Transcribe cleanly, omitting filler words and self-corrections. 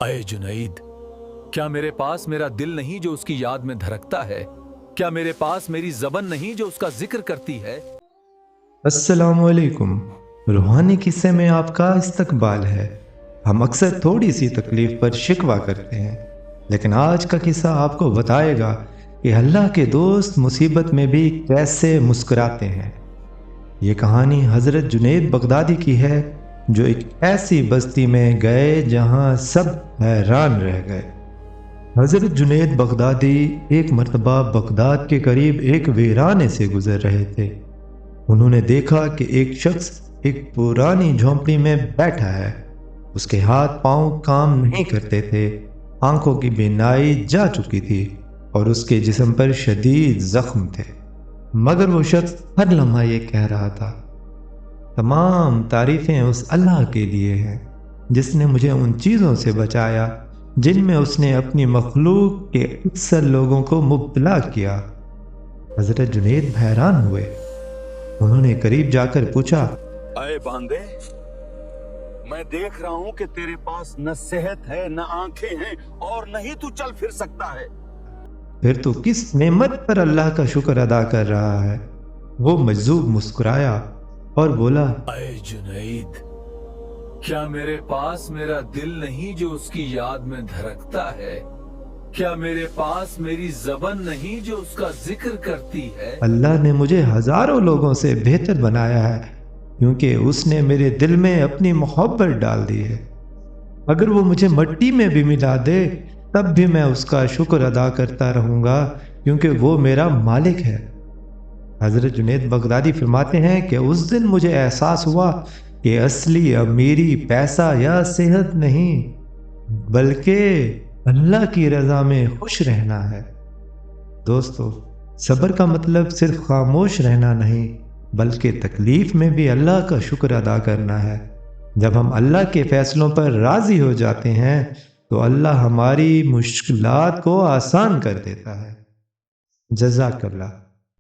अय जुनैद, क्या मेरे पास मेरा दिल नहीं जो उसकी याद में धड़कता है? क्या मेरे पास मेरी ज़बान नहीं जो उसका जिक्र करती है? अस्सलामुअलैकुम। रूहानी किस्से में आपका इस्तकबाल है। हम अक्सर थोड़ी सी तकलीफ पर शिकवा करते हैं, लेकिन आज का किस्सा आपको बताएगा कि अल्लाह के दोस्त मुसीबत में भी कैसे मुस्कुराते हैं। ये कहानी हज़रत जुनैद बगदादी की है, जो एक ऐसी बस्ती में गए जहां सब हैरान रह गए। हज़रत जुनैद बगदादी एक मर्तबा बगदाद के करीब एक वीराने से गुजर रहे थे। उन्होंने देखा कि एक शख्स एक पुरानी झोंपड़ी में बैठा है। उसके हाथ पांव काम नहीं करते थे, आंखों की बीनाई जा चुकी थी और उसके जिस्म पर शदीद जख्म थे। मगर वो शख्स हर लम्हा ये कह रहा था, तमाम तारीफें उस अल्लाह के लिए हैं जिसने मुझे उन चीज़ों से बचाया जिनमें उसने अपनी मखलूक के अक्सर लोगों को मुब्तला किया। हजरत जुनैद हैरान हुए। उन्होंने करीब जाकर पूछा, अय बांदे, मैं देख रहा हूँ कि तेरे पास न सेहत है, न आंखें हैं और न ही तू चल फिर सकता है। फिर तो किस नेमत पर अल्लाह का शुक्र अदा कर रहा है। वो मजजूब मुस्कुराया और बोला, अय जुनैद, क्या मेरे पास मेरा दिल नहीं जो उसकी याद में धड़कता है? क्या मेरे पास मेरी ज़बान नहीं जो उसका जिक्र करती है? अल्लाह ने मुझे हजारों लोगों से बेहतर बनाया है, क्योंकि उसने मेरे दिल में अपनी मोहब्बत डाल दी है। अगर वो मुझे मिट्टी में भी मिला दे तब भी मैं उसका शुक्र अदा करता रहूंगा, क्योंकि वो मेरा मालिक है। हजरत जुनैद बगदादी फरमाते हैं कि उस दिन मुझे एहसास हुआ कि असली अमीरी पैसा या सेहत नहीं, बल्कि अल्लाह की रजा में खुश रहना है। दोस्तों, सब्र का मतलब सिर्फ खामोश रहना नहीं, बल्कि तकलीफ में भी अल्लाह का शुक्र अदा करना है। जब हम अल्लाह के फैसलों पर राजी हो जाते हैं तो अल्लाह हमारी मुश्किलात को आसान कर देता है। जज़ाकल्लाह।